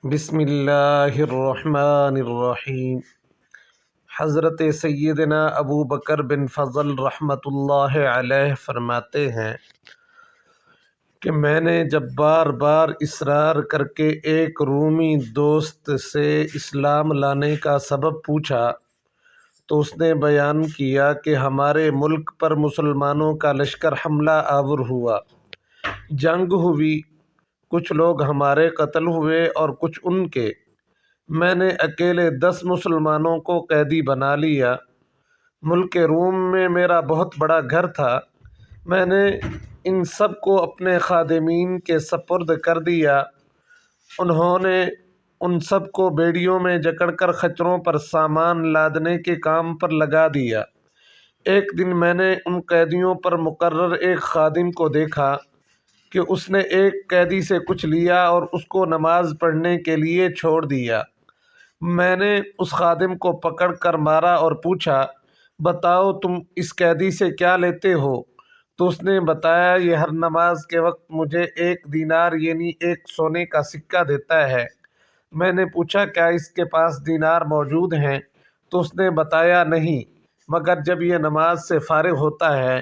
بسم اللہ الرحمن الرحیم۔ حضرت سیدنا ابو بکر بن فضل رحمۃ اللہ علیہ فرماتے ہیں کہ میں نے جب بار بار اصرار کر کے ایک رومی دوست سے اسلام لانے کا سبب پوچھا تو اس نے بیان کیا کہ ہمارے ملک پر مسلمانوں کا لشکر حملہ آور ہوا، جنگ ہوئی، کچھ لوگ ہمارے قتل ہوئے اور کچھ ان کے۔ میں نے اکیلے 10 مسلمانوں کو قیدی بنا لیا۔ ملک روم میں میرا بہت بڑا گھر تھا، میں نے ان سب کو اپنے خادمین کے سپرد کر دیا۔ انہوں نے ان سب کو بیڑیوں میں جکڑ کر خچروں پر سامان لادنے کے کام پر لگا دیا۔ ایک دن میں نے ان قیدیوں پر مقرر ایک خادم کو دیکھا کہ اس نے ایک قیدی سے کچھ لیا اور اس کو نماز پڑھنے کے لیے چھوڑ دیا۔ میں نے اس خادم کو پکڑ کر مارا اور پوچھا، بتاؤ تم اس قیدی سے کیا لیتے ہو؟ تو اس نے بتایا، یہ ہر نماز کے وقت مجھے 1 دینار یعنی 1 سونے کا سکہ دیتا ہے۔ میں نے پوچھا، کیا اس کے پاس دینار موجود ہیں؟ تو اس نے بتایا، نہیں، مگر جب یہ نماز سے فارغ ہوتا ہے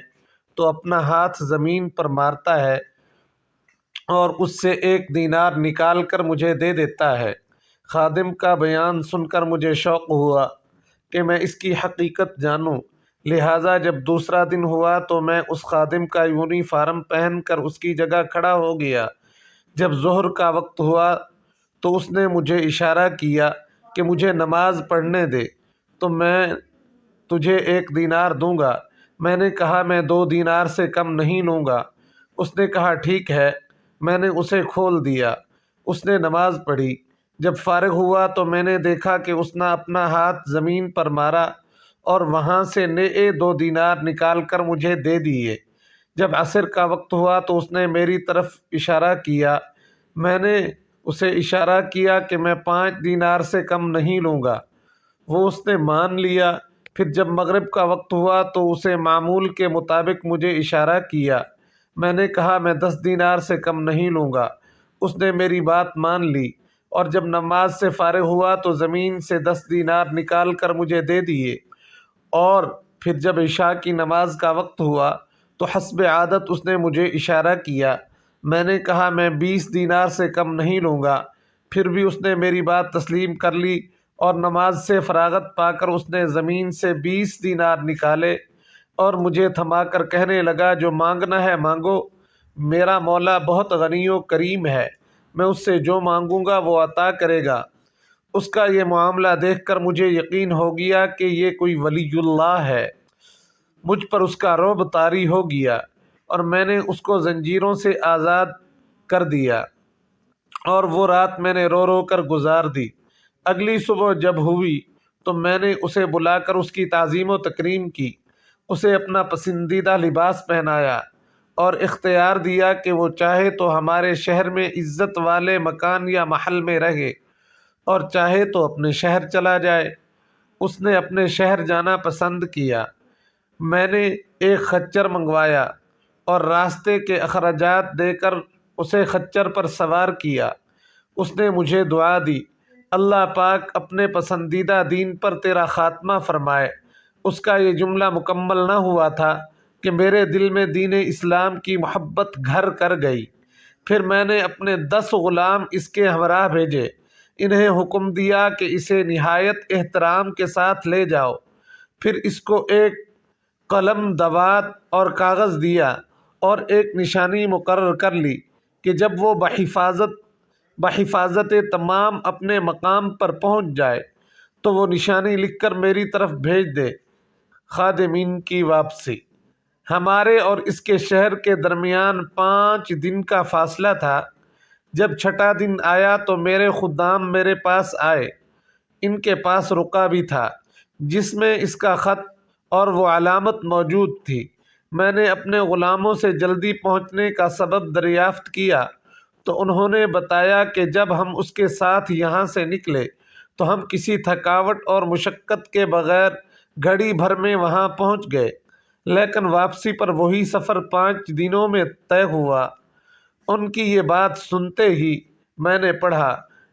تو اپنا ہاتھ زمین پر مارتا ہے اور اس سے 1 دینار نکال کر مجھے دے دیتا ہے۔ خادم کا بیان سن کر مجھے شوق ہوا کہ میں اس کی حقیقت جانوں، لہٰذا جب دوسرا دن ہوا تو میں اس خادم کا یونیفارم پہن کر اس کی جگہ کھڑا ہو گیا۔ جب ظہر کا وقت ہوا تو اس نے مجھے اشارہ کیا کہ مجھے نماز پڑھنے دے تو میں تجھے 1 دینار دوں گا۔ میں نے کہا، میں 2 دینار سے کم نہیں لوں گا۔ اس نے کہا، ٹھیک ہے۔ میں نے اسے کھول دیا۔ اس نے نماز پڑھی۔ جب فارغ ہوا تو میں نے دیکھا کہ اس نے اپنا ہاتھ زمین پر مارا اور وہاں سے نئے 2 دینار نکال کر مجھے دے دیے۔ جب عصر کا وقت ہوا تو اس نے میری طرف اشارہ کیا۔ میں نے اسے اشارہ کیا کہ میں 5 دینار سے کم نہیں لوں گا۔ وہ اس نے مان لیا۔ پھر جب مغرب کا وقت ہوا تو اسے معمول کے مطابق مجھے اشارہ کیا۔ میں نے کہا، میں 10 دینار سے کم نہیں لوں گا۔ اس نے میری بات مان لی اور جب نماز سے فارغ ہوا تو زمین سے 10 دینار نکال کر مجھے دے دیے۔ اور پھر جب عشاء کی نماز کا وقت ہوا تو حسب عادت اس نے مجھے اشارہ کیا۔ میں نے کہا، میں 20 دینار سے کم نہیں لوں گا۔ پھر بھی اس نے میری بات تسلیم کر لی اور نماز سے فراغت پا کر اس نے زمین سے 20 دینار نکالے اور مجھے تھما کر کہنے لگا، جو مانگنا ہے مانگو، میرا مولا بہت غنی و کریم ہے، میں اس سے جو مانگوں گا وہ عطا کرے گا۔ اس کا یہ معاملہ دیکھ کر مجھے یقین ہو گیا کہ یہ کوئی ولی اللہ ہے۔ مجھ پر اس کا رعب طاری ہو گیا اور میں نے اس کو زنجیروں سے آزاد کر دیا اور وہ رات میں نے رو رو کر گزار دی۔ اگلی صبح جب ہوئی تو میں نے اسے بلا کر اس کی تعظیم و تکریم کی، اسے اپنا پسندیدہ لباس پہنایا اور اختیار دیا کہ وہ چاہے تو ہمارے شہر میں عزت والے مکان یا محل میں رہے اور چاہے تو اپنے شہر چلا جائے۔ اس نے اپنے شہر جانا پسند کیا۔ میں نے ایک خچر منگوایا اور راستے کے اخراجات دے کر اسے خچر پر سوار کیا۔ اس نے مجھے دعا دی، اللہ پاک اپنے پسندیدہ دین پر تیرا خاتمہ فرمائے۔ اس کا یہ جملہ مکمل نہ ہوا تھا کہ میرے دل میں دین اسلام کی محبت گھر کر گئی۔ پھر میں نے اپنے 10 غلام اس کے ہمراہ بھیجے، انہیں حکم دیا کہ اسے نہایت احترام کے ساتھ لے جاؤ۔ پھر اس کو ایک قلم، دوات اور کاغذ دیا اور ایک نشانی مقرر کر لی کہ جب وہ بحفاظت تمام اپنے مقام پر پہنچ جائے تو وہ نشانی لکھ کر میری طرف بھیج دے۔ خادمین کی واپسی۔ ہمارے اور اس کے شہر کے درمیان 5 دن کا فاصلہ تھا۔ جب 6واں دن آیا تو میرے خدام میرے پاس آئے۔ ان کے پاس رقعہ بھی تھا جس میں اس کا خط اور وہ علامت موجود تھی۔ میں نے اپنے غلاموں سے جلدی پہنچنے کا سبب دریافت کیا تو انہوں نے بتایا کہ جب ہم اس کے ساتھ یہاں سے نکلے تو ہم کسی تھکاوٹ اور مشقت کے بغیر گھڑی بھر میں وہاں پہنچ گئے، لیکن واپسی پر وہی سفر 5 دنوں میں طے ہوا۔ ان کی یہ بات سنتے ہی میں نے پڑھا،